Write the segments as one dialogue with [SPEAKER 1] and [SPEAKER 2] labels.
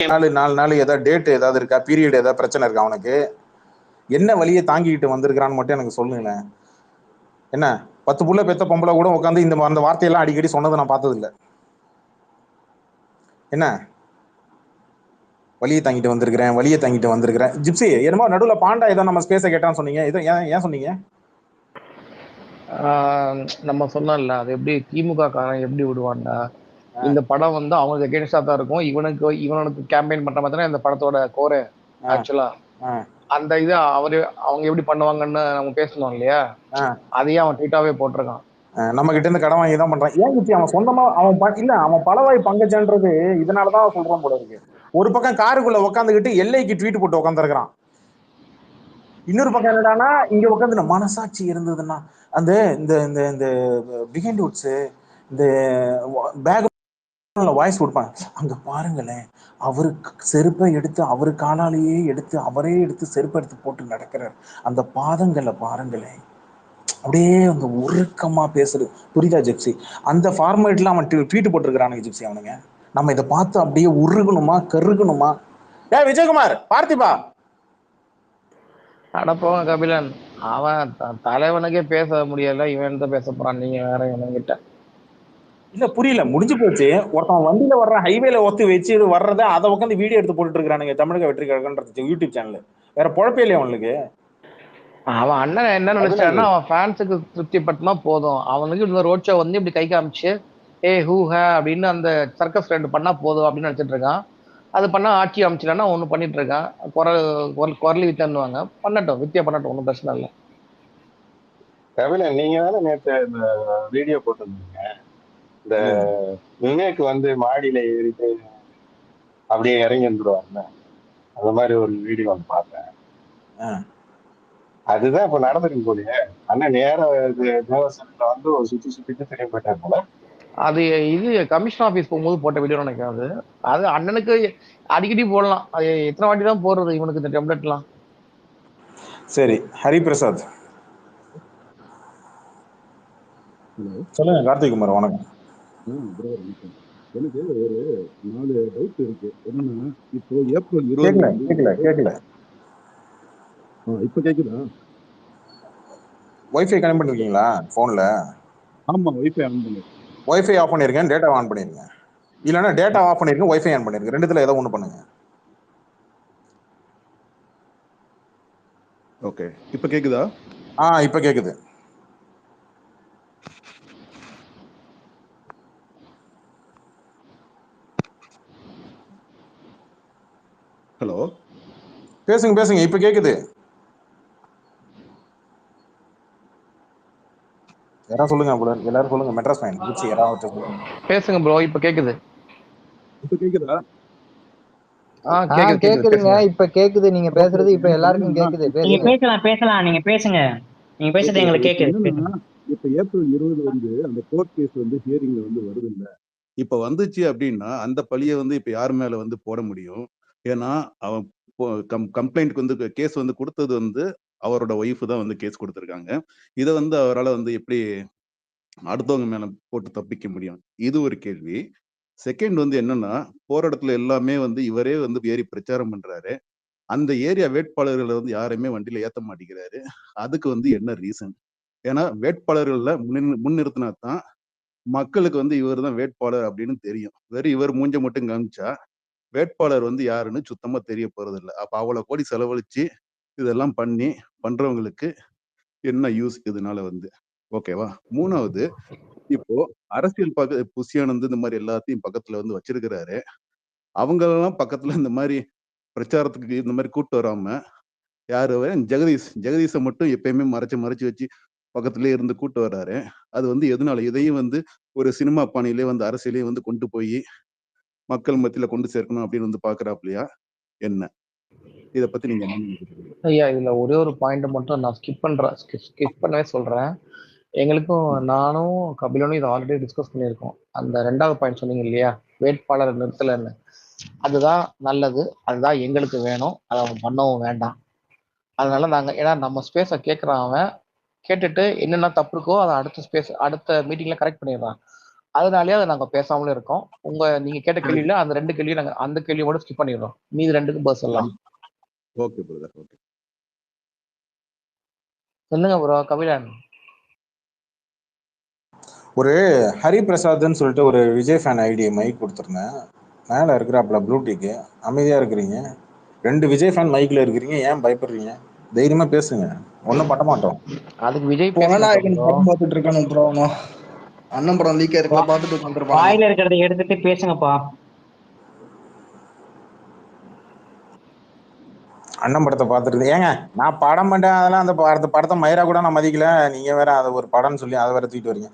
[SPEAKER 1] 4 நாள் ஏதாவது டேட் ஏதாவது இருக்கா, பீரியட் ஏதாவது பிரச்சனை இருக்கா அவனுக்கு? என்ன வழியை தாங்கிக்கிட்டு வந்திருக்கிறான்னு மட்டும் எனக்கு சொல்லுங்களேன். என்ன 10 புள்ள பெத்த பொம்பளை கூட உட்காந்து அந்த வார்த்தையெல்லாம் அடிக்கடி சொன்னதை நான் பார்த்தது இல்லை. என்ன வழியை தாங்கிட்டு வந்திருக்கிறேன். ஜிப்சி என்னமோ நடுவில் பாண்டா ஏதோ நம்ம ஸ்பேஸை கேட்டான்னு சொன்னீங்க. இதை ஏன் சொன்னீங்க?
[SPEAKER 2] நம்ம சொன்னோம்ல, அது எப்படி திமுக காரன் எப்படி விடுவான்டா. இந்த படம் வந்து அவங்களுக்கு அகேன்ஸ்டா தான் இருக்கும். இவனுக்கு கேம்பெயின் பண்ற மாதிரி தான் இந்த படத்தோட கோரே ஆக்சுவலா. அந்த இது அவங்க எப்படி பண்ணுவாங்கன்னு நம்ம பேசணும் இல்லையா, அதையே அவன் ட்வீட்டாவே போட்டிருக்கான்.
[SPEAKER 1] நம்ம கிட்ட இருந்து கடன் வாங்கி தான் பண்றான். ஏன் கிச்சி அவன் சொந்தமா அவன் பலவாய் பங்கஜன்றது இதனாலதான் சொல்றான் போல இருக்கு. ஒரு பக்கம் காருக்குள்ள உட்காந்துக்கிட்டு எல்லைக்கு ட்வீட் போட்டு உட்காந்துருக்கிறான். இன்னொரு பக்கம் என்னடானா இங்க உட்காந்து மனசாட்சி இருந்ததுன்னா அந்த இந்த இந்த இந்த பிஹைண்ட் வுட்ஸ் இந்த பேக் வாய்ஸ் கொடுப்பாங்க. அங்க பாருங்களேன், அவருக்கு செருப்பை எடுத்து அவரு காலாலேயே எடுத்து அவரே எடுத்து செருப்பை எடுத்து போட்டு நடக்கிறார். அந்த பாதங்களை பாருங்களேன், அப்படியே அந்த உருக்கமா பேசுறது. புரியுதா ஜிப்சி? அந்த ஃபார்மேட்ல அவன் ட்வீட் போட்டிருக்கிறானுங்க ஜிப்சி. அவனுங்க நம்ம இதை பார்த்து அப்படியே உருகணுமா கருகணுமா? விஜயகுமார் பார்த்திபா
[SPEAKER 2] அடப்போங்க கபிலன், அவன் தலைவனுக்கே பேச முடியல, இவன் தான் பேச போறான். நீங்க வேற இவன்கிட்ட
[SPEAKER 1] இல்ல புரியல, முடிஞ்சு போச்சு. ஒருத்தன் வண்டியில வர்ற ஹைவேல ஒத்து வச்சு வர்றத அதை உட்காந்து வீடியோ எடுத்து போட்டுட்டு இருக்கானுங்க தமிழக வெற்றி கழகம்ன்றது யூடியூப் சேனல். வேற பொழப்பே இல்லையா அவனுக்கு?
[SPEAKER 2] அவன் அண்ணன் என்ன நினைச்சான்னா, அவன் ஃபேன்ஸுக்கு திருப்திப்பட்டுனா போதும், அவனுக்கு இந்த ரோட் ஷோ வந்து இப்படி கை காமிச்சு ஹூ ஹே அப்படின்னு அந்த சர்க்கஸ் ரெண்டு பண்ணா போதும் அப்படின்னு நினைச்சிட்டு இருக்கான். அது பண்ணா ஆட்சி அமைச்சிட்டான்னா ஒண்ணு பண்ணிட்டு இருக்கான். குரலி வித்தன்னுவாங்க, பண்ணட்டும், வித்தியா பண்ணட்டும், ஒன்றும் பிரச்சனை இல்லை.
[SPEAKER 3] கபிலன், நீங்க தானே நேற்று இந்த வீடியோ போட்டிருந்தீங்க, இந்த விவேக் வந்து மாடியில ஏறிட்டு அப்படியே இறங்கி வந்துடுவாங்க, அந்த மாதிரி ஒரு வீடியோ வந்து பார்த்தேன். அதுதான் இப்ப நடந்துருக்கு போலயே. அண்ணன் நேரம் தேவசனத்துல வந்து ஒரு சுத்திட்டு திரும்பி போயிட்டார் போல.
[SPEAKER 2] அது இது கமிஷன் ஆஃபீஸ் போகும்போது போட்ட வீடியோ நினைக்காது. அது அண்ணனுக்கு அடிக்கடி போடலாம். அது எத்தனை வாட்டி தான் போடுறது இவனுக்கு இந்த டெம்ப்ளேட்லாம்.
[SPEAKER 1] சரி, ஹரிபிரசாத் சொல்லுங்க. கார்த்திகுமார் வணக்கம்.
[SPEAKER 4] எனக்கு ஒரு 4 டவுட் இருக்கு. என்னன்னா, இப்போ ஏப்ரல்
[SPEAKER 1] 20 கேட்கல.
[SPEAKER 4] இப்ப கேக்குதா?
[SPEAKER 1] வைஃபை கனெக்ட் பண்ணிருக்கீங்களா போன்ல?
[SPEAKER 4] ஆமா, வைஃபை ஆன் பண்ணு.
[SPEAKER 1] வைஃபை ஆஃப் பண்ணிருக்கேன், டேட்டா ஆன் பண்ணிருங்க. இல்லைன்னா டேட்டா ஆஃப் பண்ணிருக்கேன், வைஃபை ஆன் பண்ணிருக்கேன். ரெண்டுத்துல ஏதோ ஒண்ணு பண்ணுங்க.
[SPEAKER 4] ஓகே, இப்ப கேக்குதா?
[SPEAKER 1] இப்ப கேக்குது.
[SPEAKER 4] ஹலோ,
[SPEAKER 1] பேசுங்க. இப்ப கேக்குது. யாராவது சொல்லுங்க. எல்லாரும் சொல்லுங்க. மெட்ராஸ் ஃபைன் குச்சி யாராவது
[SPEAKER 2] பேசுங்க ப்ரோ. இப்ப கேக்குது.
[SPEAKER 4] இப்ப கேக்குதா?
[SPEAKER 5] கேக்குதுங்க. இப்ப கேக்குது. நீங்க பேசுறது இப்ப எல்லாருக்கும் கேக்குது.
[SPEAKER 6] நீங்க பேசலாம். நீங்க பேசுங்க. நீங்க பேசுறது எங்களுக்கு கேக்குது.
[SPEAKER 4] இப்ப ஏப்ரல் 20 வந்து அந்த கோர்ட் கேஸ் வந்து ஹியரிங்ல வந்து வருது இல்ல, இப்ப வந்துச்சு அப்படின்னா அந்த பழிய வந்து இப்ப யார் மேல வந்து போட முடியும்? ஏன்னா அவன் கம்ப்ளைண்ட்க்கு வந்து கேஸ் வந்து கொடுத்தது வந்து அவரோட ஒய்ஃப் தான் வந்து கேஸ் கொடுத்திருக்காங்க. இதை வந்து அவரால் வந்து எப்படி அடுத்தவங்க மேல போட்டு தப்பிக்க முடியும்? இது ஒரு கேள்வி. செகண்ட் வந்து என்னன்னா, போற இடத்துல எல்லாமே வந்து இவரே வந்து ஏறி பிரச்சாரம் பண்றாரு. அந்த ஏரியா வேட்பாளர்களை வந்து யாரையுமே வண்டியில ஏத்த மாட்டேங்கிறாரு. அதுக்கு வந்து என்ன ரீசன்? ஏன்னா வேட்பாளர்கள்ல முன்னிறுத்தினா தான் மக்களுக்கு வந்து இவர் தான் வேட்பாளர் அப்படின்னு தெரியும். வெறும் இவர் மூஞ்ச மட்டும் காமிச்சா வேட்பாளர் வந்து யாருன்னு சுத்தமா தெரிய போறது இல்லை. அப்ப அவ்வளவு கோடி செலவழிச்சு இதெல்லாம் பண்றவங்களுக்கு என்ன யூஸ் இதனால வந்து? ஓகேவா? மூணாவது, இப்போ அரசியல் புஷியானந்து இந்த மாதிரி எல்லாத்தையும் பக்கத்துல வந்து வச்சிருக்கிறாரு. அவங்க எல்லாம் பக்கத்துல இந்த மாதிரி பிரச்சாரத்துக்கு இந்த மாதிரி கூட்டு வராம யாரு ஜெகதீஷை மட்டும் எப்பயுமே மறைச்சு வச்சு பக்கத்திலே இருந்து கூட்டு வர்றாரு. அது வந்து எதனால? இதையும் வந்து ஒரு சினிமா பாணியிலே வந்து அரசியலே வந்து கொண்டு போய் மக்கள் மத்தியில கொண்டு சேர்க்கணும் அப்படின்னு வந்து பாக்குறாப்லையா என்ன? இத பத்தி நீங்க என்ன நினைக்கிறீங்க?
[SPEAKER 2] ஐயா, இதுல ஒரே ஒரு பாயிண்ட் மட்டும் நான் ஸ்கிப் பண்ணவே சொல்றேன். எங்களுக்கும் நானும் கபிலனும் இதை ஆல்ரெடி டிஸ்கஸ் பண்ணியிருக்கோம். அந்த 2வது பாயிண்ட் சொன்னீங்க இல்லையா, வேட்பாளர் நிறுத்தலன்னு, அதுதான் நல்லது, அதுதான் எங்களுக்கு வேணும், அதை அவன் பண்ணவும் வேண்டாம். அதனால நாங்கள், ஏன்னா நம்ம ஸ்பேஸை கேட்குறான், அவன் கேட்டுட்டு என்னென்ன தப்பு இருக்கோ அதை அடுத்த மீட்டிங்ல கரெக்ட் பண்ணிடுறான். அதனாலயே அதை நாங்க பேசாமலே இருக்கோம். நீங்க கேட்ட கேள்வியில அந்த 2 கேள்வியும் நாங்க அந்த கேள்வியை மட்டும் ஸ்கிப் பண்ணிடுறோம். மீதி 2க்கும் பதில் சொல்லலாம்.
[SPEAKER 4] Okay brother. ஓகே.
[SPEAKER 2] சொல்லுங்க ப்ரோ கபிலன்.
[SPEAKER 1] ஒரு ஹரிபிரசாத்னு சொல்லிட்டு ஒரு விஜய் ஃபேன் ஐடி மைக் கொடுத்துருந்தேன். மேலே இருக்கிறாப்புல ப்ளூடிக்கு. அமைதியா இருக்கிறீங்க. 2 விஜய் ஃபேன் மைக்ல இருக்கிறீங்க, ஏன் பயப்படுறீங்க? தைரியமா பேசுங்க, ஒன்றும் பண்ண மாட்டோம்.
[SPEAKER 2] அதுக்கு விஜய்
[SPEAKER 5] புலநாயகன்
[SPEAKER 2] பேச
[SPEAKER 5] படம் பார்த்துட்டு இருக்கானு ப்ரோ. அண்ணன் படம் லீக் ஆயிருக்கல, பார்த்துட்டு உட்காந்துருப்பாங்க.
[SPEAKER 6] வாயில இருக்கிறத எடுத்துட்டு பேசுங்கப்பா.
[SPEAKER 1] அண்ணன் படத்தை பார்த்துட்டு ஏங்க நான் படம் பண்ணேன், அதெல்லாம் அந்த படத்தை மயிரா கூட நான் மதிக்கல. நீங்க வேற அதை ஒரு படம்னு சொல்லி அதை வேற தூக்கிட்டு வரீங்க.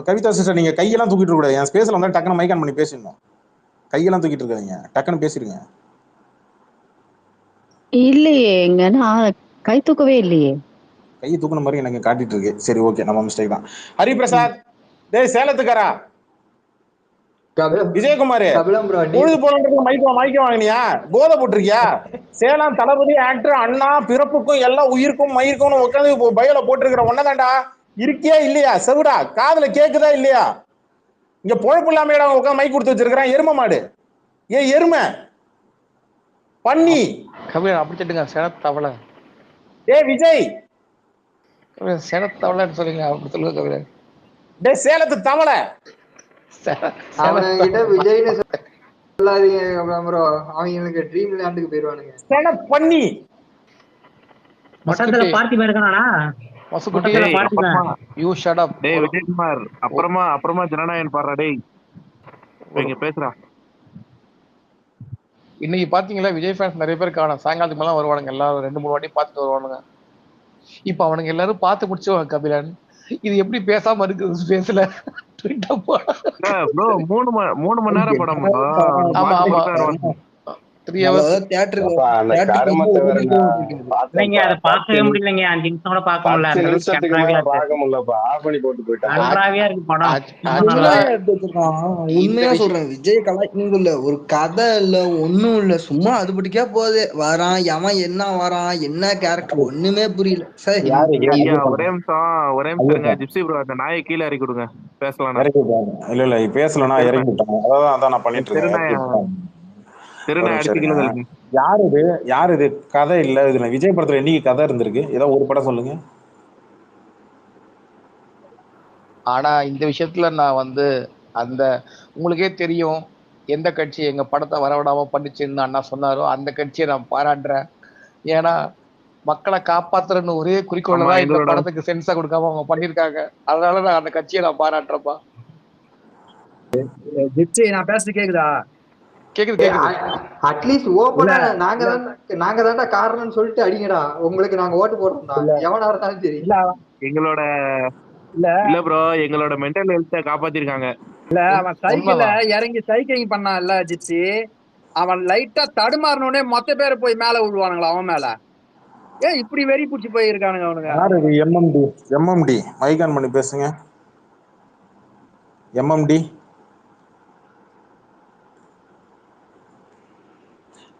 [SPEAKER 1] கவிதா சிஸ்டர், நீங்க கையெல்லாம் தூக்கிட்டு இருக்க கூடாது. என் ஸ்பேஸ்ல வந்து டக்குன்னு மைக் ஆன் பண்ணி பேசணும். கையெல்லாம் தூக்கிட்டு இருக்காதீங்க, டக்குன்னு பேசிடுங்க.
[SPEAKER 7] இல்லையே, இங்க நான் கை தூக்கவே இல்லையே.
[SPEAKER 1] கையை தூக்குன மாதிரி எனக்கு காட்டிட்டு இருக்கு. சரி, ஓகே, நம்ம மிஸ்டேக் தான். ஹரிபிரசாத், டேய் சேலத்துக்காரா, விஜயகுமார், பொழுது போறதுக்கு மைக்க வாங்கினியா? போதை போட்டிருக்கியா? சேலம் தளபதி ஆக்டர் அண்ணா பிறப்புக்கும் எல்லாம் உயிருக்கும் மயிருக்கும் உட்காந்து பயோல போட்டிருக்கிற ஒன்னதாண்டா. இருக்கியா இல்லையா? செவிடா, காதுல கேக்குதா இல்லையா? இங்க பொழப்பு இல்லாம உட்காந்து மைக் கொடுத்து வச்சிருக்கிறான் எரும மாடு. எருமை பண்ணி
[SPEAKER 2] கபிலன் அப்படி சொல்லுங்க. சேலத்தவளை.
[SPEAKER 1] டே விஜய்,
[SPEAKER 2] சேலத்தவளைன்னு சொல்லுங்க, அப்படி சொல்லுங்க கபிலன்.
[SPEAKER 1] டே சேலத்து தவளை.
[SPEAKER 5] அவன்கிட்ட விஜய்னு சொல்லாதீங்க ப்ரோ, அவங்களுக்கு ட்ரீம் லேண்டுக்கு போயிருவானுங்க.
[SPEAKER 1] சேல பண்ணி
[SPEAKER 6] மொத்தத்துல பார்த்திபன் இருக்கானா?
[SPEAKER 2] மசுக்குட்டி, யூ ஷட் அப்.
[SPEAKER 8] டேய் விஜயகுமார், அப்புறமா ஜனநாயகன் பாடுறா. டேய் இங்க பேசுறா.
[SPEAKER 2] இன்னைக்கு பாத்தீங்களா, விஜய் ஃபேன்ஸ் நிறைய பேர் காணும். சாயங்காலத்துக்கு மேல வருவானுங்க, எல்லாரும் 2-3 வாட்டி பார்த்துட்டு வருவானுங்க. இப்ப அவனுங்க எல்லாரும் பார்த்து முடிச்சுவாங்க. கபிலன், இது எப்படி பேசாம இருக்குது ஸ்பேஸ்ல?
[SPEAKER 8] ப்ரோ 3 மணி நேரம் படம்.
[SPEAKER 2] ஆமா ஆமா, 3 hours.
[SPEAKER 3] அந்த கருமத்தை வேற
[SPEAKER 6] இல்லைங்க, அதை பார்க்கவே முடியலைங்க. 5 நிமிஷம் கூட பார்க்க முடியல.
[SPEAKER 3] 10 நிமிஷத்துக்கு மேல பார்க்க முடியலப்பா. ஆஃப் பண்ணி போட்டு போயிட்டான்.
[SPEAKER 6] நன்றாவே இருக்கு படம்.
[SPEAKER 5] உண்மையா சொல்றேன், விஜய் கலாய்க்கு இல்ல, ஒரு கதை இல்ல, ஒண்ணும் இல்ல, சும்மா அது படிக்கா போகுது. வரான் எவன் என்ன வரான், என்ன கேரக்டர் ஒண்ணுமே புரியல. சரி,
[SPEAKER 8] ஒரே நிமிஷம் ஜிப்சி ப்ரோ, அந்த நாயை கீழே இறக்கி கொடுங்க, பேசலாம்.
[SPEAKER 1] இல்ல பேசலன்னா இறக்கி விட்டாங்க. அதான் நான் பண்ணிட்டு இருக்கேன். யாரு இது? கதை இல்ல இதுல. விஜய் படத்துல என்னைக்கு கதை இருந்திருக்கு? ஏதோ ஒரு படம் சொல்லுங்க.
[SPEAKER 2] ஆனா இந்த விஷயத்துல நான் அந்த உங்களுக்கே தெரியும், எந்த கட்சி எங்க படத்தை வரவிடாம பண்ணிச்சுன்னு அண்ணா சொன்னாரோ அந்த கட்சியை நான் பாராட்டுறேன். ஏன்னா மக்களை காப்பாத்துறன்னு ஒரே குறிக்கோள் தான் இந்த படத்துக்கு சென்ஸா கொடுக்காம அவங்க பண்ணிருக்காங்க. அதனால நான் அந்த கட்சியை நான் பாராட்டுறப்பா.
[SPEAKER 9] நான் பேசுறது கேக்குதா?
[SPEAKER 2] கேக்குது.
[SPEAKER 5] அட்லீஸ்ட் ஓபனா நாங்க தான்டா காரணம்னு சொல்லிட்டு அடிங்கடா, உங்களுக்கு நாங்க ஓட்டு போடுறோம்டா, எவனா இருந்தாலும் சரி.
[SPEAKER 8] எங்களோட இல்ல ப்ரோ, எங்களோட மென்டல் ஹெல்த்தை காப்பாத்திருக்காங்க.
[SPEAKER 9] இல்ல, அவன் சைக்கிள்ல இறங்கி சைக்கிளிங் பண்ணான்ல ஜிப்சி, அவன் லைட்டா தடுமாறினோடனே மொத்த பேரை போய் மேல விழுவானுங்களா அவன் மேல? ஏன் இப்படி வெறி பிடிச்சி போயிருக்கானுங்க அவனுங்க?
[SPEAKER 1] எம்எம்டி மைக் ஆன் பண்ணி பேசுங்க. எம்எம்டி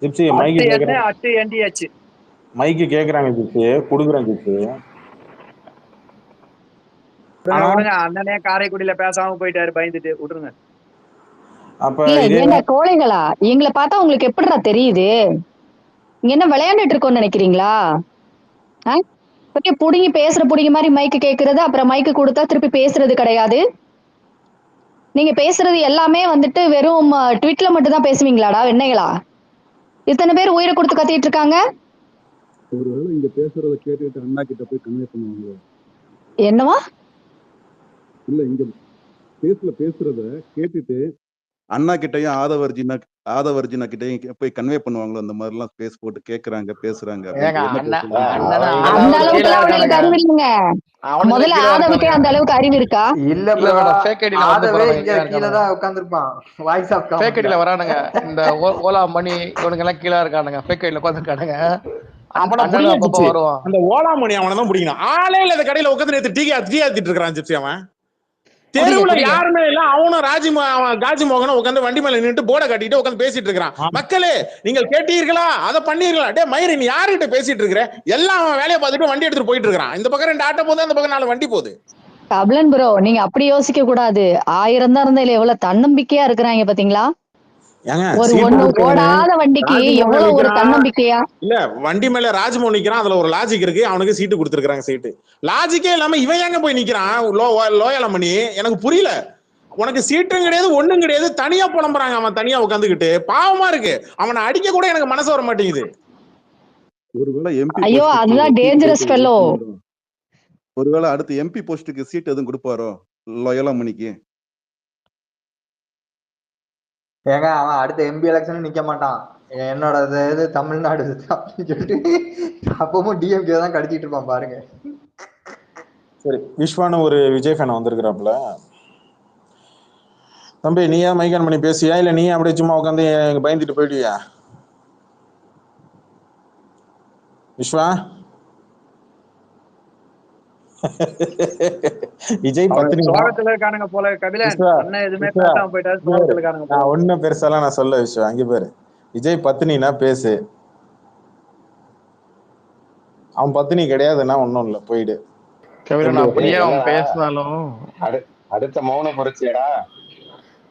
[SPEAKER 1] ஜிப்சி மைக்கு கேக்குறாங்க. மைக்கு கேக்குறாங்க ஜிப்சி, குடுக்குறேன் ஜிப்சி.
[SPEAKER 9] அண்ணனே காரைக்குடியில பேசாம போயிட்டாரு, பயந்துட்டு விட்டுருங்க.
[SPEAKER 7] அப்ப கோழைகளா, எங்களை பார்த்தா உங்களுக்கு எப்படிடா தெரியுது? இங்க என்ன விளையாண்டுட்டு இருக்கோம்னு நினைக்கிறீங்களா? புடிங்கி புடிங்க மாதிரி மைக்கு கேக்குறது, அப்புறம் மைக்கு கொடுத்தா திருப்பி பேசுறது கிடையாது. நீங்க பேசுறது எல்லாமே வெறும் ட்விட்ல மட்டும் தான் பேசுவீங்களாடா வெண்ணைகளா? இத்தனை பேர் உயிரை கொடுத்து கத்திட்டு இருக்காங்க.
[SPEAKER 4] ஒருவேளை இங்க பேசுறத கேட்டுட்டு அண்ணா கிட்ட போய் கன்வே பண்ணுவாங்க.
[SPEAKER 7] என்னவா?
[SPEAKER 4] இல்ல, இங்க பேசுறத கேட்டுட்டு அண்ணா கிட்டயும் ஆதவர்ஜினா கிட்டயும் போய் கன்வே பண்ணுவாங்களோ, அந்த மாதிரி எல்லாம் பேஸ் போட்டு கேக்குறாங்க, பேசுறாங்க.
[SPEAKER 7] அந்த அளவுக்கு அவங்களுக்கு அறிவு இல்லைங்க. முதல்ல ஆதவுக்கே அந்த அளவுக்கு அறிவு இருக்கா?
[SPEAKER 2] இல்ல, வரானுங்க இந்த ஓலா மணி இவனுங்க எல்லாம் கீழே இருக்கானுங்க, ஃபேக் ஐடில உட்காந்துருக்கானுங்க.
[SPEAKER 1] அந்த ஓலா மணி அவனை தான் பிடிக்கணும். ஆளே இல்ல இந்த கடையில உட்காந்து டீ ஆத்திட்டு இருக்கான் ஜிப்சி. அவன் தெருவுல யாருமே இல்ல, அவனும் காஜி மோகனும் உட்காந்து வண்டி மேல நின்று போர்டை கட்டிட்டு உட்காந்து பேசிட்டு இருக்கிறான். மக்களே நீங்கள் கேட்டீர்களா, அதை பண்ணீர்களா? டே மயிறு, நீ யாருகிட்ட பேசிட்டு இருக்கிற? எல்லாம் அவன் வேலையை பார்த்துட்டு வண்டி எடுத்துட்டு போயிட்டு இருக்கான். இந்த பக்கம் 2 ஆட்டோ போகுது, அந்த பக்கம் 4 வண்டி போகுது.
[SPEAKER 7] கபிலன் ப்ரோ நீங்க அப்படி யோசிக்க கூடாது. 1000 தான் இருந்தா இல்ல எவ்வளவு தன்னம்பிக்கையா இருக்கிறாங்க பாத்தீங்களா?
[SPEAKER 1] ஏங்க
[SPEAKER 7] ஒரு
[SPEAKER 1] சீட்டு
[SPEAKER 7] ஒண்ணு
[SPEAKER 1] கொடுத்தவனு
[SPEAKER 7] ஓடாத வண்டிக்கு
[SPEAKER 1] ராஜ்மோகன்
[SPEAKER 7] எவ்வளவு ஒரு
[SPEAKER 1] நிக்கிறான்.
[SPEAKER 7] தன்னம்பிக்கையா?
[SPEAKER 1] இல்ல வண்டி மேல ராஜ்மோகன் நிக்கிறான், அதுல ஒரு லாஜிக் இருக்கு. அவனுக்கு சீட்டு கொடுத்துருக்காங்க. சீட்டு லாஜிக்கே இல்லாம இவன் ஏங்க போய் நிக்கிறான் லோயலம் பண்ணி? எனக்கு புரியல. உனக்கு சீட்டும் கிடையாது ஒண்ணும் கிடையாது, தனியா புலம்புறாங்க. அவன் தனியா உட்காந்துக்கிட்டு பாவமா இருக்கு. அவனை அடிக்க கூட எனக்கு மனசு வர மாட்டேங்குது.
[SPEAKER 4] ஒருவேளை எம்பி
[SPEAKER 7] ஐயோ
[SPEAKER 4] போஸ்டுக்கு
[SPEAKER 7] அதுதான்
[SPEAKER 4] சீட்
[SPEAKER 7] டேஞ்சரஸ்
[SPEAKER 4] கேட்டு
[SPEAKER 7] ஃபெல்லோ.
[SPEAKER 4] வெயிட் பண்ணுறோம். ஒருவேளை அடுத்து எம்பி போஸ்டுக்கு சீட் எதுவும் கொடுப்பாரோ லோயலாமணிக்கு?
[SPEAKER 10] ஏங்க அவன் அடுத்த எம்பி எலெக்ஷன் நிக்க மாட்டான். என்னோட இது தமிழ்நாடு அப்படின்னு சொல்லிட்டு அப்பவும் டிஎம்கே தான் கடிச்சிட்டு இருப்பான் பாருங்க.
[SPEAKER 1] சரி, விஸ்வான ஒரு விஜய் ஃபேன் வந்திருக்கிறாப்புல. தம்பி நீயா மைக் ஆன் பண்ணி பேசியா, இல்ல நீ அப்படியே சும்மா உட்காந்து பயந்துட்டு போயிடுவியா? விஸ்வா விஜய் பத்தினி
[SPEAKER 9] சோகத்துல இருக்கானுங்க போல கபிலன்.
[SPEAKER 1] விஸ்வா
[SPEAKER 9] அண்ணன் எதுவுமே
[SPEAKER 1] விஸ்வா
[SPEAKER 9] பேசாம போயிட்டாரு, சோகத்துல இருக்கானுங்க போல.
[SPEAKER 1] நான் ஒன்னும் பெருசாலாம் நான் சொல்ல விஸ்வா. அங்கே பேரு விஜய் பத்தினினா பேசு, அவன் பத்தினி கிடையாதுன்னா ஒன்னும் இல்ல, போயிடு.
[SPEAKER 2] கபிலன் அப்படியே அவன் பேசினாலும்
[SPEAKER 3] அடுத்த மௌன புரட்சியடா.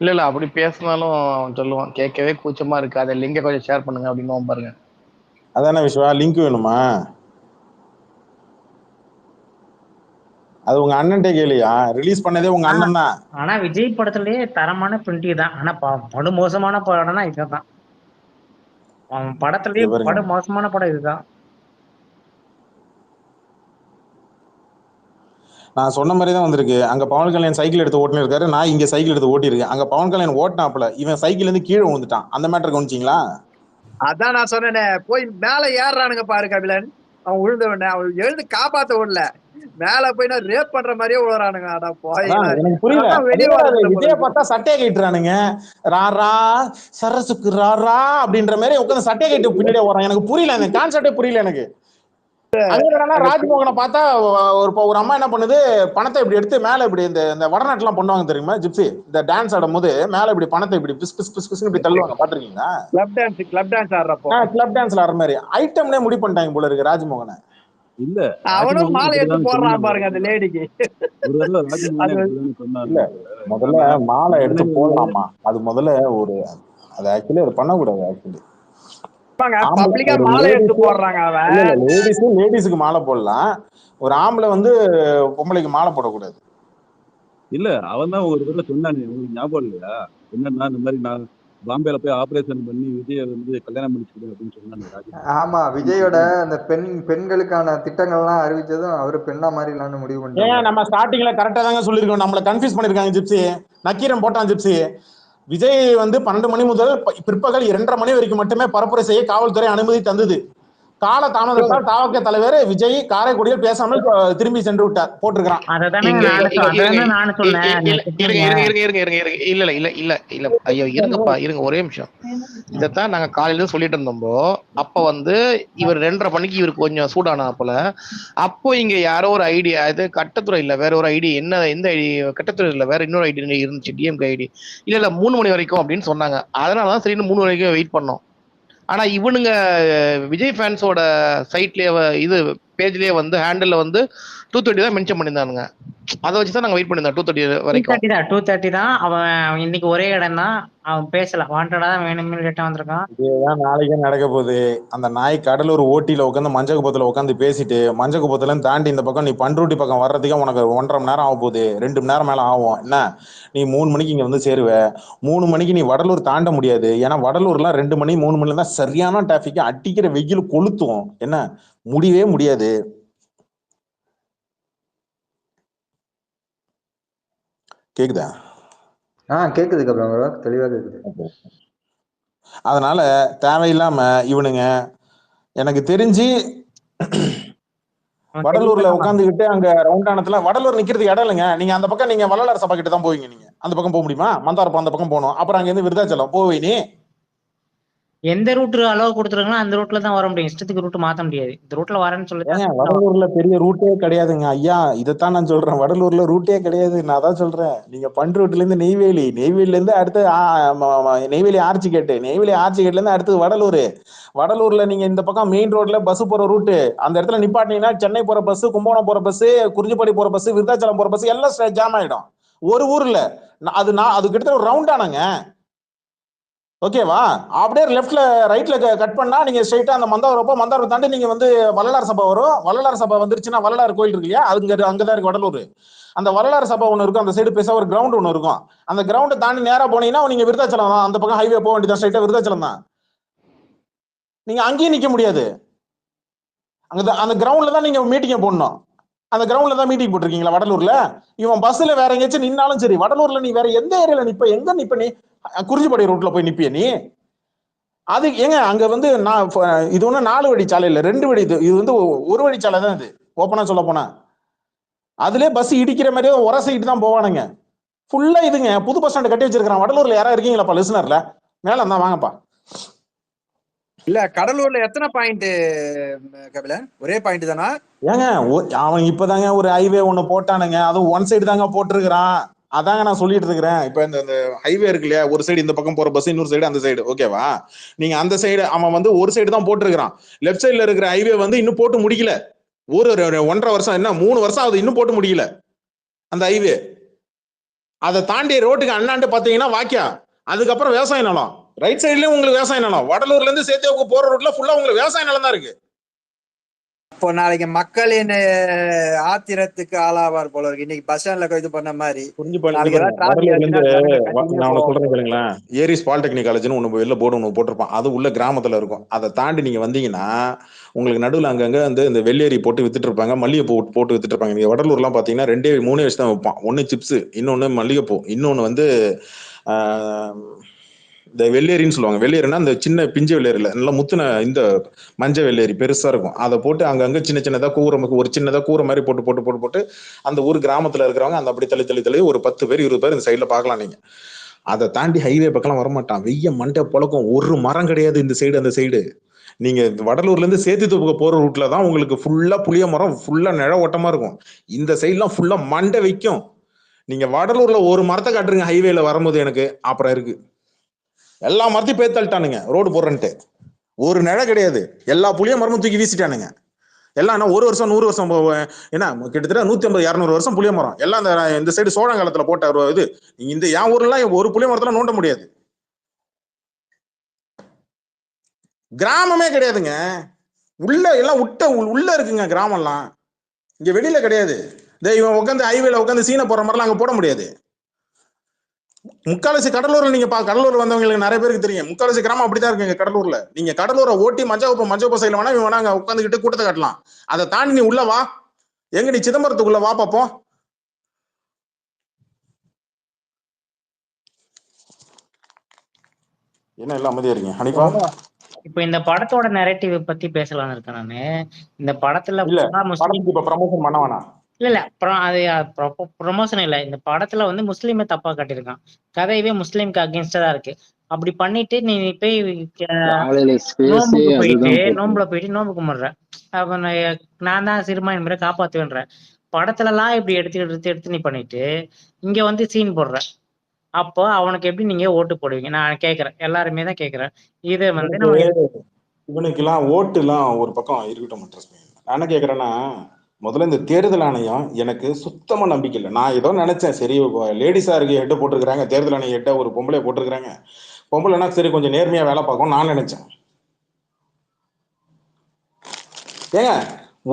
[SPEAKER 2] இல்ல அப்படி பேசினாலும் அவன் சொல்லுவான் கேட்கவே கூச்சமா இருக்கு, அதை லிங்க கொஞ்சம் ஷேர் பண்ணுங்க அப்படின்னு பாருங்க.
[SPEAKER 1] அதானே விஸ்வா, லிங்க் வேணுமா? அது உங்க அண்ணன்ட்டே கேளியா? ரிலீஸ் பண்ணதே உங்க அண்ணன் தான்.
[SPEAKER 6] ஆனா விஜய் படத்துலயே தரமான பிரிண்டி தான். ஆனா படு மோசமான படம்னா இதுதான். அவன் படத்துலயே படு மோசமான படம் இதுதான்.
[SPEAKER 1] நான் சொன்ன மாதிரி தான் வந்திருக்கு. அங்க பவன் கல்யாண் சைக்கிள் எடுத்து ஓட்டினு இருக்காரு, நான் இங்க சைக்கிள் எடுத்து ஓட்டிருக்கேன். அங்க பவன் கல்யாண் ஓட்டினாப்புல, இவன் சைக்கிள் இருந்து கீழே விழுந்துட்டான். அந்த மேட்டர் கவனிச்சிங்களா?
[SPEAKER 9] அதான் நான் சொன்னேனே, போய் மேல ஏறானுங்க பாரு கபிலன். அவன் விழுந்தவன அவன் எழுந்து காப்பாத்த விடல, மேல போய் நான் ரேப் பண்ற மாதிரியே விழுறானுங்க. அட போய்
[SPEAKER 1] எனக்கு புரியல. விஜய பார்த்தா சட்டையை கட்டுறானுங்க, ராரா சரசுக்கு ராரா அப்படின்ற மாதிரி உட்காந்து சட்டையை கட்டு பின்னாடியே வரான். எனக்கு புரியல, அந்த கான்செப்டே புரியல எனக்கு. ராஜ்மோகனை பார்த்தா ஒரு அம்மா என்ன பண்ணுது, பணத்தை இப்படி எடுத்து மேல இப்படி இந்த வடநாட்டு எல்லாம் பண்ணுவாங்க தெரியுமா, ஜிப்சி இந்த டான்ஸ் ஆடும் போது மேல இப்படி பணத்தை இப்படி பிஸ் பிஸ் பிஸ் பிஸ் இப்படி தள்ளுவாங்க, பாத்துருக்கீங்களா?
[SPEAKER 9] கிளப் டான்ஸ் ஆடுறப்போ,
[SPEAKER 1] கிளப் டான்ஸ்ல ஆடுற மாதிரி ஐட்டம்னே முடி பண்ணிட்டாங்க போல இருக்கு ராஜ்மோகனை.
[SPEAKER 9] இல்ல அவனும் மாலை எடுத்து போடுறான் பாருங்க அந்த லேடிக்கு.
[SPEAKER 1] இல்ல முதல்ல மாலை எடுத்து போடலாமா? அது முதல்ல ஒரு அது ஆக்சுவலி அது பண்ணக்கூடாது. ஆக்சுவலி லேடிஸுக்கு மாலை போடலாம், ஒரு ஆம்பளை வந்து பொம்பளைக்கு மாலை போடக்கூடாது.
[SPEAKER 4] இல்ல அவன் தான் ஒரு தடவை சொன்னானே, உங்களுக்கு ஞாபகம் இல்லையா? என்னன்னா இந்த மாதிரி நான் பாம்பேல போய் ஆபரேஷன் பண்ணி விஜய வந்து கல்யாணம் பண்ணிச்சுக்கிறேன் அப்படின்னு சொன்னாங்க.
[SPEAKER 10] ஆமா, விஜயோட அந்த பெண்களுக்கான திட்டங்கள்லாம் அறிவிச்சதும் அவரு பெண்ணா மாதிரி இல்லான்னு முடிவு பண்ணி.
[SPEAKER 1] நம்ம ஸ்டார்டிங்ல கரெக்டா தாங்க சொல்லிருக்கோம், நம்மள கன்ஃபியூஸ் பண்ணிருக்காங்க ஜிப்சி, நக்கீரன் போட்டான் ஜிப்சி. விஜய் வந்து 12 மணி முதல் பிற்பகல் 2:30 மணி வரைக்கும் மட்டுமே பரப்புரை செய்ய காவல்துறை அனுமதி தந்தது. கால தாமதத்தால் தாவக தலைவர் விஜய் காரைக்குடியில் பேசாமல் திரும்பி சென்று விட்டார் போட்டிருக்கிறான்.
[SPEAKER 2] இல்ல ஐயோ இருங்கப்பா இருங்க ஒரே நிமிஷம். இதைத்தான் நாங்க காலையில சொல்லிட்டு இருந்தோம்போ, அப்ப வந்து இவர் 2:30 மணிக்கு இவருக்கு கொஞ்சம் சூடானா போல. அப்போ இங்க யாரோ ஒரு ஐடியா, அது கட்டத்துறை இல்ல வேற ஒரு ஐடி, என்ன எந்த ஐடி கட்டத்துறை இல்ல வேற இன்னொரு ஐடி இருந்துச்சு, டிஎம்கே ஐடி. இல்ல 3 மணி வரைக்கும் அப்படின்னு சொன்னாங்க. அதனாலதான் சரின்னு 3 வரைக்கும் வெயிட் பண்ணோம். ஆனா இவனுங்க விஜய் ஃபேன்ஸோட சைட்லயே இது பேஜ்லயே வந்து ஹேண்டில் வந்து 2:30 தான் மென்ஷன் பண்ணியிருந்தானுங்க. அதை வச்சுதான் நாங்க வெயிட் பண்ணிருந்தோம் 2:30 வரைக்கும்.
[SPEAKER 6] 2:30 தான் அவன் இன்னைக்கு ஒரே இடம் தான், அவன் பேசல, வாண்டடா தான் வேணும்னு லேட்டா வந்திருக்கான்.
[SPEAKER 1] இதுதான் நாளைக்கே நடக்க போகுது. அந்த நாய் கடலூர் ஓட்டியில உட்காந்து மஞ்சக்குப்பத்துல உட்காந்து பேசிட்டு மஞ்சக்குப்பத்துல தாண்டி இந்த பக்கம் நீ பண்ருட்டி பக்கம் வர்றதுக்கே உனக்கு 1.5 மணி நேரம் ஆக போகுது, 2 மணி நேரம் மேல ஆகும். என்ன நீ 3 மணிக்கு இங்க வந்து சேருவ, 3 மணிக்கு நீ வடலூர் தாண்ட முடியாது. ஏன்னா வடலூர்லாம் 2 மணி 3 மணில தான் சரியான டிராபிக், அடிக்கிற வெயில் கொளுத்தும், என்ன முடியவே முடியாது. கேக்குதா?
[SPEAKER 10] கேக்குது தெளிவா கேக்குது.
[SPEAKER 1] அதனால தேவையில்லாம இவனுங்க எனக்கு தெரிஞ்சு வடலூர்ல உட்காந்துக்கிட்டு அங்க ரவுண்டானத்துல வடலூர் நிக்கிறதுக்கு இடம் இல்லைங்க. நீங்க அந்த பக்கம் நீங்க வள்ளலார் சபை கிட்ட தான் போவீங்க, நீங்க அந்த பக்கம் போக முடியுமா? மந்தாரப்பம் அந்த பக்கம் போகணும், அப்புறம் அங்க இருந்து விருதாச்சலம் போவீ நீ.
[SPEAKER 6] எந்த ரூட் அளவு கொடுத்துருக்காங்களோ அந்த ரூட்ல தான் வர முடியும். இஷ்டத்துக்கு ரூட் மாத்த முடியாது. இந்த ரூட்ல வரேன்னு சொல்லி
[SPEAKER 1] ஏங்க வடலூர்ல பெரிய ரூட்டே கிடையாதுங்க ஐயா. இதைத்தான் நான் சொல்றேன். வடலூர்ல ரூட்டே கிடையாது. நான் தான் சொல்றேன். நீங்க பண்ருட்டில இருந்து நெய்வேலியில இருந்து அடுத்து நெய்வேலி ஆர்ச்சிகேட், நெய்வேலி ஆர்ச்சிகேட்ல இருந்து அடுத்து வடலூர். வடலூர்ல நீங்க இந்த பக்கம் மெயின் ரோட்ல பஸ் போற ரூட்டு அந்த இடத்துல நிப்பாட்டினீங்கன்னா சென்னை போற பஸ், கும்பகோணம் போற பஸ், குறிஞ்சிப்பாடி போற பஸ், விருத்தாச்சலம் போற பஸ் எல்லாம் ஜாம் ஆயிடும் ஒரு ஊர்ல. அது கிட்டத்தட்ட ஒரு ரவுண்ட் ஆனாங்க. ஓகேவா? அப்படியே லெஃப்ட்ல ரைட்ல கட் பண்ணா நீங்க ஸ்ட்ரைட்டா அந்த மந்தாவரம் தாண்டி நீங்க வந்து வள்ளலார் சபை வரும். வள்ளலார் சபை வந்துருச்சுன்னா வள்ளலார் கோயில் இருக்கு இல்லையா, அங்கதான் இருக்கு வடலூர். அந்த வள்ளலார் சபை ஒண்ணு இருக்கும். அந்த சைடு பேச ஒரு கிரவுண்ட் ஒண்ணு இருக்கும். அந்த கிரவுண்ட் தாண்டி நேரா போனீங்கன்னா நீங்க விருத்தாச்சலம் தான். அந்த பக்கம் ஹைவே போக வேண்டியதான், ஸ்ட்ரைட்டா விருத்தாச்சலம் தான். நீங்க அங்கேயும் நிக்க முடியாது. அந்த கிரவுண்ட்ல தான் நீங்க மீட்டிங் போடணும். அந்த கிரவுண்ட்ல தான் மீட்டிங் போட்டிருக்கீங்களா வடலூர்ல? இவன் பஸ்ல வேற எங்கேயாச்சும் நின்னாலும் சரி, வடலூர்ல நீ வேற எந்த ஏரியால நிப்ப, எங்க நிப்ப நீ? குறிஞ்சிப்பாடி ரோட்ல போய் நிப்பிய நீ? அது ஏங்க அங்க வந்து இது ஒண்ணு 4 வழி சாலை இல்ல, 2 வழி. இது வந்து 1 வழி சாலை தான். இது ஓப்பனா சொல்ல போனா அதுலயே பஸ் இடிக்கிற மாதிரியே உரசிட்டு தான் போவானுங்க. ஃபுல்லா இதுங்க புது பஸ் ஸ்டாண்ட் கட்டி வச்சிருக்கான். வடலூர்ல யாரா இருக்கீங்களாப்பா லிசனர்ல? மேல இருந்தா வாங்கப்பா.
[SPEAKER 9] இல்ல கடலூர்ல எத்தனை பாயிண்ட் கபிலன்? ஒரே பாயிண்ட் தானா?
[SPEAKER 1] ஏங்க அவன் இப்பதாங்க ஒரு ஹைவே ஒண்ணு போட்டானுங்க. அதுவும் ஒன் சைடு தாங்க போட்டிருக்கிறான். அதாங்க நான் சொல்லிட்டு இருக்கிறேன். இப்ப இந்த ஹைவே இருக்கு இல்லையா, ஒரு சைடு இந்த பக்கம் போற பஸ், இன்னொரு சைடு அந்த சைடு. ஓகேவா? நீங்க அந்த சைடு அவன் வந்து ஒரு சைடு தான் போட்டிருக்கிறான். லெஃப்ட் சைடுல இருக்கிற ஹைவே வந்து இன்னும் போட்டு முடிக்கல. ஒரு 1.5 வருஷம், என்ன 3 வருஷம் ஆகுது, இன்னும் போட்டு முடியல அந்த ஹைவே. அதை தாண்டி ரோட்டுக்கு அண்ணாண்டு பாத்தீங்கன்னா வாக்கியா, அதுக்கப்புறம் விவசாய நிலம். ரைட் சைட்லயும் உங்களுக்கு விவசாய நிலம். வடலூர்ல இருந்து சேத்தியாவுக்கு போற ரூட்ல ஃபுல்லா உங்களுக்கு விவசாய நிலம் தான் இருக்கு.
[SPEAKER 9] இப்போ நாளைக்கு மக்களின் ஆத்திரத்துக்கு ஆளாவார் போல இருக்கு. இன்னைக்கு பஸ் ஸ்டாண்ட்ல இது பண்ண மாதிரி
[SPEAKER 1] நான் சொல்றேன் கேளுங்களேன். ஏரிஸ் பாலிடெக்னிக் காலேஜ்னு ஒண்ணு வெளில போர்டு ஒண்ணு போட்டிருப்பான். அது உள்ள கிராமத்துல இருக்கும். அதை தாண்டி நீங்க வந்தீங்கன்னா உங்களுக்கு நடுவில் அங்கங்க வந்து இந்த வெள்ளேரி போட்டு வித்துட்டு இருப்பாங்க, மல்லிகைப்பூ போட்டு வித்துட்டு இருப்பாங்க. நீங்க வடலூர்லாம் பாத்தீங்கன்னா 2-3 வச்சு தான் வைப்பான். ஒன்னு சிப்ஸ், இன்னொன்னு மல்லிகைப்பூ, இன்னொன்னு வந்து இந்த வெள்ளேரின்னு சொல்லுவாங்க. வெள்ளேரின்னா இந்த சின்ன பிஞ்சு வெள்ளேரியில நல்லா முத்துன இந்த மஞ்சள் வெள்ளேரி பெருசா இருக்கும். அதை போட்டு அங்கங்க சின்ன சின்னதா ஒரு சின்னதா கூரை மாதிரி போட்டு போட்டு போட்டு போட்டு அந்த ஊர் கிராமத்துல இருக்கிறவங்க அந்த அப்படி தள்ளி ஒரு 10 பேர் 20 பேர் இந்த சைட்ல பார்க்கலாம் நீங்க. அதை தாண்டி ஹைவே பக்கம் வரமாட்டான். வெய்ய மண்டை புழக்கம். ஒரு மரம் கிடையாது இந்த சைடு அந்த சைடு. நீங்க வடலூர்ல இருந்து சேத்தித்தோப்புக்கு போற ரூட்ல தான் உங்களுக்கு ஃபுல்லா புளிய மரம், ஃபுல்லா நிழ ஓட்டமா இருக்கும். இந்த சைட்லாம் ஃபுல்லா மண்டை வைக்கும். நீங்க வடலூர்ல ஒரு மரத்தை காட்டுருங்க ஹைவேல வரும்போது எனக்கு, அப்புறம் இருக்கு எல்லா மரத்தையும் பேர் தள்ளிட்டானுங்க ரோடு போடுறன்ட்டு. ஒரு நிழ கிடையாது. எல்லா புளிய மரமும் தூக்கி வீசிட்டானுங்க. எல்லாம் என்ன 1 வருஷம் 100 வருஷம் என்ன கிட்டத்தட்ட 150-200 வருஷம் புளிய மரம் எல்லாம் இந்த சைடு சோழங்காலத்துல போட்ட இது. இந்த என் ஊர்லாம் ஒரு புளிய மரத்துல நோண்ட முடியாது. கிராமமே கிடையாதுங்க. உள்ள எல்லாம் உள்ள இருக்குங்க கிராமம்லாம். இங்க வெளியில கிடையாது. இவன் உட்காந்து ஹைவேல உட்காந்து சீனை போற மாதிரிலாம் அங்க போட முடியாது. முக்காலசி கடலூர்ல நீங்க கடலூர் வந்தவங்களுக்கு நிறைய பேருக்கு தெரியும். முக்காலசி கிராமம் அப்படித்தான் இருக்குங்க கடலூர்ல. நீங்க கடலூரை ஓட்டி மஞ்சள் சைடுல வேணா இவன் அங்க உட்காந்துக்கிட்டு கூட்டத்தை காட்டலாம். அதை தாண்டி நீ உள்ள வா. எங்க நீ சிதம்பரத்துக்குள்ள வா பாப்போம். என்ன எல்லாம் அமைதியா இருக்கீங்க ஹனிஃபா?
[SPEAKER 6] இப்ப இந்த படத்தோட நரேட்டிவ் பத்தி பேசலாம்னு இருக்கேன் நானு. இந்த படத்துல
[SPEAKER 1] இப்ப ப்ரமோஷன் பண்ண வேணாம்.
[SPEAKER 6] இல்ல அது ப்ரொமோஷன் இல்ல. இந்த படத்துல வந்து முஸ்லீமை தப்பா காட்டியிருக்கான். கதையவே முஸ்லீம்க்கு அகேன்ஸ்டா தான் இருக்கு. அப்படி பண்ணிட்டு நீ போய் நோம்புல போயிட்டு நோம்பு கும்பிடுற. அப்ப நான் தான் சிறுமாயின் முறை காப்பாத்துவேன்ற படத்துல எல்லாம் இப்படி எடுத்து நீ பண்ணிட்டு இங்க வந்து சீன் போடுற. அப்போ அவனுக்கு எப்படி நீங்க ஓட்டு போடுவீங்க? நான் கேக்குறேன், எல்லாருமே தான் கேக்குறேன். இது வந்து
[SPEAKER 1] இவனுக்கு எல்லாம் ஓட்டு எல்லாம் ஒரு பக்கம் இருக்கட்டும். நான் என்ன கேக்குறேன்னா, முதல்ல இந்த தேர்தல் ஆணையம் எனக்கு சுத்தமா நம்பிக்கை இல்லை. நான் ஏதோ நினைச்சேன், சரி லேடிஸா இருக்கு ஹெட்ட போட்டிருக்காங்க, தேர்தல் ஆணையம் ஹெட்ட ஒரு பொம்பளை போட்டிருக்காங்க, பொம்பளைனா சரி கொஞ்சம் நேர்மையா வேலை பார்க்கும் நான் நினைச்சேன். ஏங்க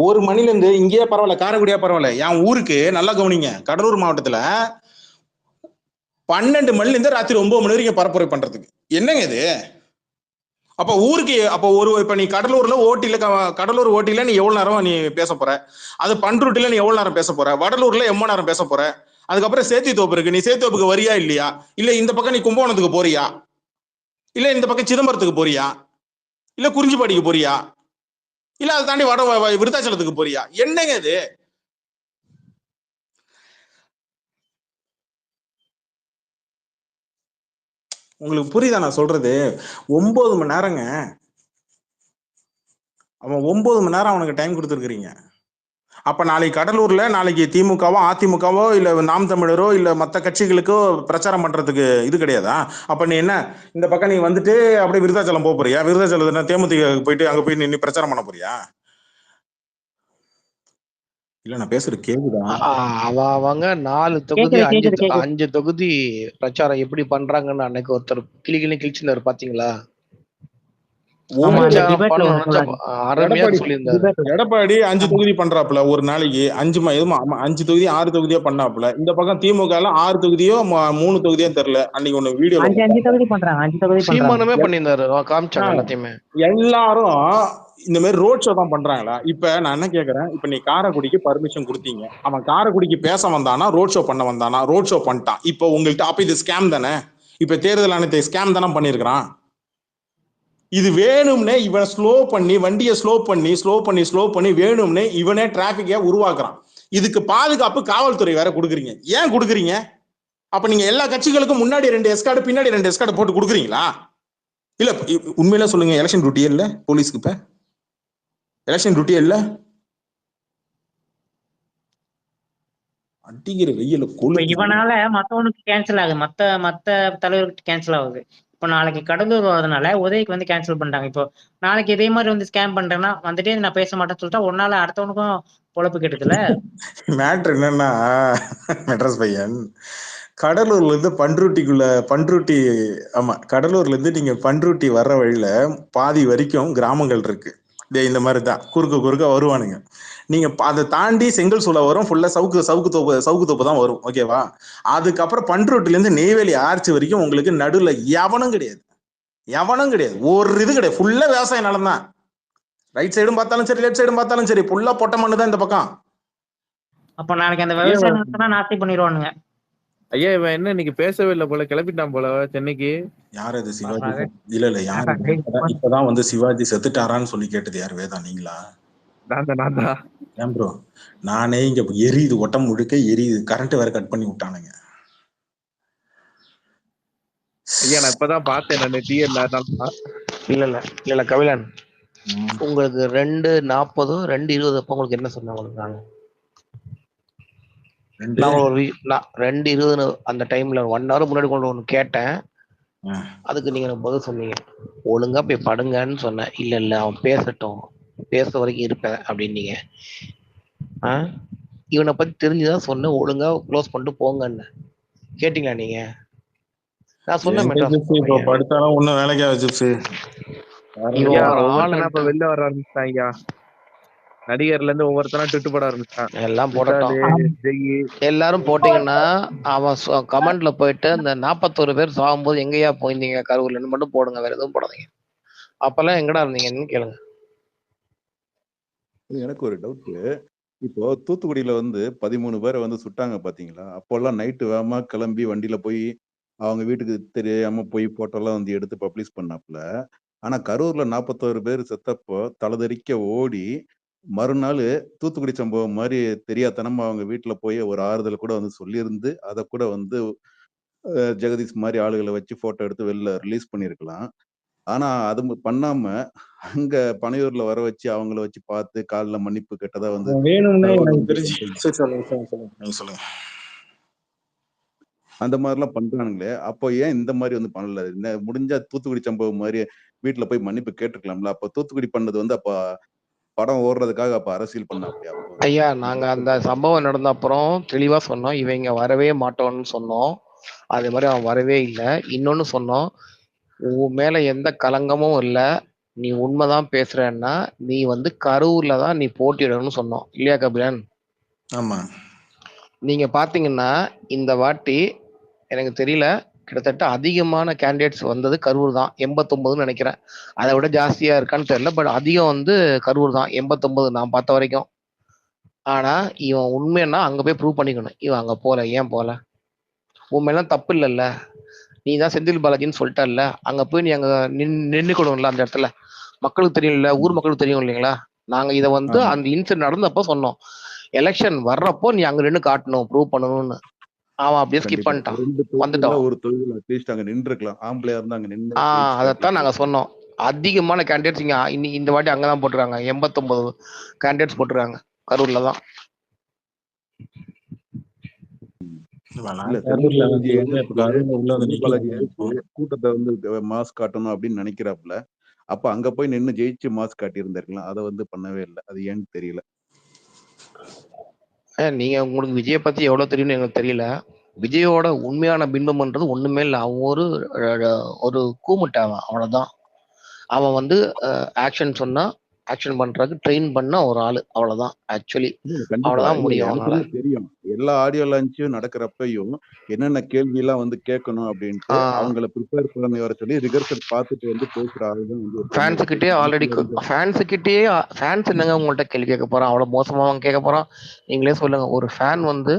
[SPEAKER 1] ஒரு மணில இருந்து இங்கேயே பரவாயில்ல, காரைக்குடியா பரவாயில்ல, என் ஊருக்கு நல்லா கவனிங்க, கடலூர் மாவட்டத்துல 12 மணில இருந்து ராத்திரி 9 மணி வரைக்கும் பரப்புரை பண்றதுக்கு என்னங்க இது? அப்ப ஊருக்கு இப்ப நீ கடலூர்ல கடலூர் ஓட்டில நீ எவ்வளவு நேரம் நீ பேச போற? அது பண்ருட்டில நீ எவ்வளவு நேரம் பேச போற? வடலூர்ல எவ்வளவு நேரம் பேச போற? அதுக்கப்புறம் சேத்தித்தோப்பு இருக்கு, நீ சேத்தித்தோப்புக்கு வரியா இல்லையா? இல்ல இந்த பக்கம் நீ கும்பகோணத்துக்கு போறியா? இல்ல இந்த பக்கம் சிதம்பரத்துக்கு போறியா? இல்ல குறிஞ்சிப்பாடிக்கு போறியா? இல்ல அதை தாண்டி விருத்தாச்சலத்துக்கு போறியா? என்னங்க இது? உங்களுக்கு புரியுதா நான் சொல்றது? 9 மணி நேரங்க. அவன் 9 மணி நேரம் அவனுக்கு டைம் கொடுத்துருக்கீங்க. அப்ப நாளைக்கு கடலூர்ல நாளைக்கு திமுகவோ அதிமுகவோ இல்ல நாம் தமிழரோ இல்ல மத்த கட்சிகளுக்கோ பிரச்சாரம் பண்றதுக்கு இது கிடையாதா? அப்ப நீ என்ன இந்த பக்கம் நீ வந்துட்டு அப்படியே விருதாச்சலம் போறியா? விருதாச்சலம் தேமுதிக போயிட்டு அங்க போய் நீ பிரச்சாரம் பண்ண போறியா? இல்ல நான் பேசுறது கேக்குதா?
[SPEAKER 2] அவங்க 4 தொகுதி 5 தொகுதி பிரச்சாரம் எப்படி பண்றாங்கன்னு அன்னைக்கு ஒருத்தர் கிளிச்சினாரு பாத்தீங்களா?
[SPEAKER 1] எடப்பாடி 5 தொகுதி பண்றாப்புல ஒரு நாளைக்கு 5 தொகுதி 6 தொகுதியா பண்ணாப்புல. இந்த பக்கம் திமுக 6 தொகுதியோ 3 தொகுதியோ தெரியல. அன்னைக்கு ஒண்ணு வீடியோல
[SPEAKER 6] 5 தொகுதி
[SPEAKER 2] பண்றாங்க.
[SPEAKER 1] எல்லாரும் இந்த மாதிரி ரோட் ஷோ தான் பண்றாங்களா? இப்ப நான் என்ன கேக்குறேன், இப்ப நீ காரைக்குடிக்கு பர்மிஷன் கொடுத்தீங்க, அவன் காரைக்குடிக்கு பேச வந்தானா ரோட் ஷோ பண்ண வந்தானா? ரோட் ஷோ பண்ணிட்டான். இப்ப உங்கள்கிட்ட அப்ப இது ஸ்கேம் தானே? இப்ப தேர்தல் ஆணையத்தை ஸ்கேம் தானே பண்ணிருக்கிறான். இது வேணும்னே இவன் வண்டியை ஸ்லோ பண்ணி வேணும்னே இவனே டிராபிக்கை உருவாக்குறான். இதுக்கு பாதுகாப்பு காவல்துறை வேற கொடுக்குறீங்க. ஏன் கொடுக்குறீங்க? அப்ப நீங்க எல்லா கட்சிகளுக்கும் முன்னாடி 2 எஸ்கார்டு பின்னாடி 2 எஸ்கார்டு போட்டு கொடுக்குறீங்களா? இல்ல உண்மையில சொல்லுங்க, எலெக்ஷன் டியூட்டியே இல்ல போலீஸ்க்கு? இப்ப எலெக்ஷன் டியூட்டியே இல்ல? அடிக்கிற வெயில
[SPEAKER 6] இவனால மத்தவனுக்கு கேன்சல் ஆகுது, மத்த தலைவருக்கு கேன்சல் ஆகுது. இப்போ நாளைக்கு கடலூர் வரதுனால உதவிக்கு வந்து கேன்சல் பண்ணிட்டாங்க. இப்போ நாளைக்கு இதே மாதிரி வந்து ஸ்கேம் பண்றேன்னா வந்துட்டு நான் பேச மாட்டேன்னு சொல்லிட்டா ஒன்னால அடுத்தவனுக்கும் பொழப்பு கெட்டுதுல.
[SPEAKER 1] மேட்ரு என்னன்னா, மெட்ராஸ் பையன் கடலூர்ல இருந்து பண்ருட்டி கடலூர்ல இருந்து நீங்க பண்ருட்டி வர்ற வழியில பாதி வரைக்கும் கிராமங்கள் இருக்கு. இந்த மாதிரிதான் குறுக்க வருவானுங்க. நீங்க அதை தாண்டி செங்கல் சூளை வரும், ஃபுல்லா சவுக்கு தோப்பு தான் வரும். ஓகேவா? அதுக்கப்புறம் பண்ருட்டில இருந்து நெய்வேலி ஆர்ச்சி வரைக்கும் உங்களுக்கு நடுவுல எவனும் கிடையாது. ஒரு இது கிடையாது. ஃபுல்லா விவசாய நிலம் தான். ரைட் சைடும் பார்த்தாலும் சரி, லெஃப்ட் சைடும் பார்த்தாலும் சரி, ஃபுல்லா பொட்டை மண்ணு தான் இந்த பக்கம்.
[SPEAKER 6] அப்ப நாளைக்கு அந்த விவசாய நிலத்தை நாஸ்தி பண்ணிடுவானுங்க.
[SPEAKER 8] ஐயா இவன் என்ன இன்னைக்கு பேசவே இல்லை போல, கிளப்பிட்டான் போல சென்னைக்கு.
[SPEAKER 1] யார் அது? சிவாஜி? இல்ல யாரு? இப்பதான் வந்து சிவாஜி செத்துட்டாரான்னு சொல்லி கேட்டது யாரு? வேதா நீங்களா?
[SPEAKER 8] நான் தான்.
[SPEAKER 1] ஏன் ப்ரோ, நானே இங்க எரியுது, ஒட்டம் முழுக்க எரியுது, கரண்ட் வேற கட் பண்ணி விட்டானுங்க.
[SPEAKER 8] ஐயா நான் இப்பதான் பார்த்தேன்.
[SPEAKER 2] இல்ல கபிலன், உங்களுக்கு 2:40 2:20 அப்ப உங்களுக்கு என்ன சொன்னாங்க? 2:20 அந்த டைம்ல 1 hour முன்னாடி கொண்டு ஒண்ணு கேட்டேன். அதுக்கு நீங்க பதில் சொன்னீங்க, ஒழுங்கா போய் படுங்கன்னு சொன்னேன். இல்ல அவன் பேசட்டும், பேச வரைக்கும் இருப்பேன் அப்படின்னீங்க. இவனை பத்தி தெரிஞ்சுதான் சொன்னேன், ஒழுங்கா க்ளோஸ் பண்ணிட்டு போங்கன்னு. கேட்டீங்களா நீங்க? நான் சொன்னேன்
[SPEAKER 1] படுத்தாலும் ஒன்னும் வேலைக்கா வச்சு
[SPEAKER 8] வெளில வர ஆரம்பிச்சான் ஐயா. நடிகர்ல இருந்து ஒவ்வொருத்தனா ட்விட் போட ஆரம்பிச்சான்.
[SPEAKER 2] எல்லாம் போட்டோம். எல்லாரும் போட்டீங்கன்னா அவன் கமெண்ட்ல போயிட்டு இந்த 41 பேர் சாகும்போது எங்கேயா போயிருந்தீங்க கரூர்லன்னு மட்டும் போடுங்க, வேற எதுவும் போடாதீங்க. அப்பெல்லாம் எங்கடா இருந்தீங்கன்னு கேளுங்க.
[SPEAKER 4] எனக்கு ஒரு டவுட். இப்போ தூத்துக்குடியில வந்து 13 பேரை வந்து சுட்டாங்க பாத்தீங்களா? அப்போல்லாம் நைட்டு வேகமா கிளம்பி வண்டியில போய் அவங்க வீட்டுக்கு தெரியாம போய் போட்டோலாம் வந்து எடுத்து பப்ளிஷ் பண்ணாப்புல. ஆனா கரூர்ல 41 பேர் செத்தப்போ தலதெறிக்க ஓடி மறுநாள் தூத்துக்குடி சம்பவம் மாதிரி தெரியாதனமா அவங்க வீட்டுல போய் ஒரு ஆறுதல் கூட வந்து சொல்லியிருந்து அதை கூட வந்து ஜெகதீஷ் மாதிரி ஆளுகளை வச்சு போட்டோ எடுத்து வெளில ரிலீஸ் பண்ணிருக்கலாம். ஆனா அது பண்ணாம அங்க பனையூர்ல வர வச்சு அவங்கள வச்சு பார்த்து காலில மன்னிப்பு கேட்டதா வந்து அந்த மாதிரிலாம் பண்றானுங்களே. அப்போ ஏன் இந்த மாதிரி வந்து பண்ணல? முடிஞ்சா தூத்துக்குடி சம்பவம் மாதிரி வீட்டுல போய் மன்னிப்பு கேட்டுக்கலாம்ல. அப்ப தூத்துக்குடி பண்ணது வந்து அப்ப படம் ஓடுறதுக்காக அப்ப அரசியல் பண்ண அப்படியா?
[SPEAKER 2] ஐயா நாங்க அந்த சம்பவம் நடந்த அப்புறம் தெளிவா சொன்னோம், இவங்க வரவே மாட்டோம்னு சொன்னோம். அதே மாதிரி அவன் வரவே இல்லை. இன்னொன்னு சொன்னோம், உன் மேல எந்த கலங்கமும் இல்லை, நீ உண்மைதான் பேசுறேன்னா நீ வந்து கரூர்ல தான் நீ போட்டியிடணும்னு சொன்னோம் இல்லையா கபிலன்?
[SPEAKER 1] ஆமா.
[SPEAKER 2] நீங்க பாத்தீங்கன்னா இந்த வாட்டி எனக்கு தெரியல, கிட்டத்தட்ட அதிகமான கேண்டிடேட்ஸ் வந்தது கரூர் தான். 89 நினைக்கிறேன். அதை விட ஜாஸ்தியா இருக்கான்னு தெரியல, பட் அதிகம் வந்து கரூர் தான் 89 நான் பார்த்த வரைக்கும். ஆனா இவன் உண்மைன்னா அங்க போய் ப்ரூவ் பண்ணிக்கணும். இவன் அங்க போல, ஏன் போல? உண்மையெல்லாம் தப்பு இல்லைல்ல, நீ தான் செந்தில் பாலாஜின்னு சொல்லிட்டல்ல, அங்க போய் நீ அங்க நின்னுக்கணும்ல அந்த இடத்துல. மக்களுக்கு தெரியும் இல்ல, ஊர் மக்களுக்கு தெரியும் இல்லைங்களா? நாங்க இதை வந்து அந்த இன்சிடென்ட் நடந்தப்போ சொன்னோம், எலெக்ஷன் வர்றப்போ நீ அங்க நின்று காட்டணும், ப்ரூவ் பண்ணணும்னு. அவன் அப்படியே ஸ்கிப்
[SPEAKER 4] கண்டிப்பா
[SPEAKER 2] பண்ணிட்டான்,
[SPEAKER 4] 2 தொகுதியில
[SPEAKER 2] வந்துட்டோம்.
[SPEAKER 4] ஒரு தொகுதியில அட்லீஸ்ட் அங்க நின்றுக்கலாம். ஆம்பளையா இருந்தா அங்க நின்று
[SPEAKER 2] அதைத்தான் நாங்க சொன்னோம். அதிகமான கேண்டிடேட்ஸ் இங்க இன்னைக்கு இந்த வாட்டி அங்கதான் போட்டிருக்காங்க. 89 கேண்டிடேட்ஸ் போட்டிருக்காங்க கரூர்ல தான்.
[SPEAKER 4] இல்ல செந்தில் பாலாஜி செந்தில் பாலாஜி கூட்டத்தை வந்து மாஸ் காட்டணும் அப்படின்னு நினைக்கிறாப்புல. அப்ப அங்க போய் நின்னு ஜெயிச்சு மாஸ் காட்டி இருந்திருக்கலாம். அதை வந்து பண்ணவே இல்லை. அது ஏன்னு தெரியல.
[SPEAKER 2] நீங்க உங்களுக்கு விஜயை பத்தி எவ்வளவு தெரியும்னு எனக்கு தெரியல. விஜயோட உண்மையான பின்பம்ன்றது ஒண்ணுமே இல்லை. அவன் ஒரு கூமுட்டை, அவன் அவ்வளவுதான். அவன் வந்து ஆக்ஷன் சொன்னா ஆக்ஷன் பண்றதுக்கு ட்ரெயின் பண்ண ஒரு ஆளு, அவ்வளவுதான். ஆக்சுவலி அவ்வளவுதான் முடியும் அவனால.
[SPEAKER 4] தெரியும் எல்லா ஆடியோ லான்ச்சும் நடக்கிறப்பையும் என்னென்ன கேள்வி எல்லாம் வந்து கேட்கணும் அப்படின்ட்டு அவங்கள ப்ரிப்பேர் பண்ணி வர சொல்லி ரிகர்சல் பார்த்துட்டு வந்து பேசுற ஆளுதான் வந்து
[SPEAKER 2] ஃபேன்ஸ் கிட்டே ஆல்ரெடி ஃபேன்ஸ் என்னங்க உங்கள்ட்ட கேள்வி கேட்க போறான்? அவ்வளவு மோசமா அவன் கேட்க போறான்? நீங்களே சொல்லுங்க. ஒரு ஃபேன் வந்து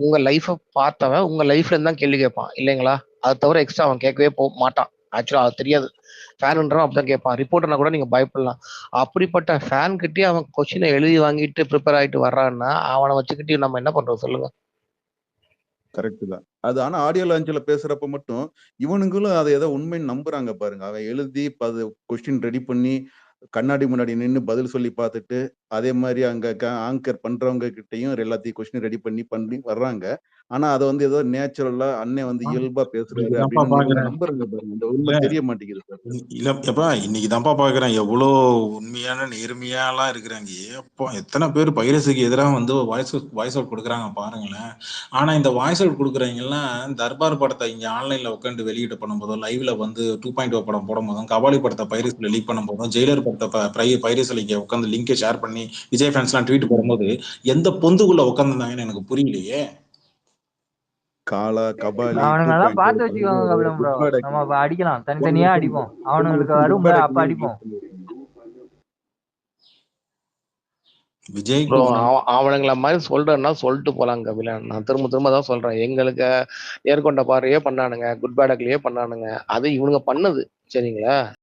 [SPEAKER 2] உங்க லைஃபை பார்த்தவன் உங்க லைஃப்ல இருந்து தான் கேள்வி கேட்பான் இல்லைங்களா? அதை தவிர எக்ஸ்ட்ரா அவன் கேட்கவே மாட்டான். ஆக்சுவலா அது தெரியாது. ஃபேனுன்றவன் அப்படிதான் கேட்பான். ரிப்போர்ட்டர்னா கூட நீங்க பயப்படலாம். அப்படிப்பட்ட ஃபேன் கிட்டே அவன் கொஸ்டினை எழுதி வாங்கிட்டு ப்ரிப்பேர் ஆகிட்டு வர்றான்னா அவனை வச்சுக்கிட்டு நம்ம என்ன பண்றோம் சொல்லுங்க?
[SPEAKER 4] கரெக்ட் தான் அது. ஆனா ஆடியோ லான்ச்ல பேசுறப்ப மட்டும் இவனுங்களும் அதை ஏதோ உண்மைன்னு நம்புறாங்க பாருங்க. அவன் எழுதி கொஸ்டின் ரெடி பண்ணி கண்ணாடி முன்னாடி நின்று பதில் சொல்லி பார்த்துட்டு அதே மாதிரி அங்க ஆங்கர் பண்றவங்க கிட்டையும் எல்லாத்தையும் கொஸ்டின் ரெடி பண்ணி வர்றாங்க. ஆனா அதை வந்து ஏதோ நேச்சுரலா அண்ணன் வந்து இயல்பா பேசுறாரு அப்படின்னு நம்புறாங்க பாருங்க. இந்த உண்மை தெரிய மாட்டேங்குது சார்.
[SPEAKER 1] இல்ல எப்பா இன்னைக்கு தான்ப்பா பாக்குறேன் எவ்வளோ உண்மையான நேர்மையாலாம் இருக்கிறாங்க. எப்போ எத்தனை பேர் பைரஸுக்கு எதிராக வந்து வாய்ஸ் அவுட் கொடுக்குறாங்க பாருங்களேன். ஆனா இந்த வாய்ஸ் அவுட் கொடுக்குறவங்கலாம் தர்பார் படத்தை இங்க ஆன்லைன்ல உட்காந்து வெளியிட்டு பண்ணும்போதும் லைவ்ல வந்து 2.0 படம் போடும் போதும் கபாலி படத்தை பைரஸ்ல லீக் பண்ணும் போதும் ஜெயிலர் படத்தை பைரஸ்ல இங்க உட்காந்து லிங்கை ஷேர் பண்ணி விஜய் ஃபேன்ஸ் எல்லாம் ட்வீட் போடும்போது எந்த பொந்துக்குள்ள உட்காந்துருந்தாங்கன்னு எனக்கு புரியலையே.
[SPEAKER 11] காலா கபாலி அவனுங்கெல்லாம் பார்த்து வச்சுக்கோங்க கபிலம் ப்ரோ. நம்ம அடிக்கலாம், தனித்தனியா அடிப்போம். அவனுங்களுக்கு வரும்ல அப்ப அடிப்போம்.
[SPEAKER 1] விஜய்
[SPEAKER 2] அவனுங்கள மாதிரி சொல்றேன்னா சொல்லிட்டு போலாம் கபிலன். நான் திரும்ப திரும்ப தான் சொல்றேன். எங்களுக்கு நேர்கொண்ட பார்வையே பண்ணானுங்க, குட் பேட் அக்லியே பண்ணானுங்க. அது இவனுங்க பண்ணது சரிங்களா?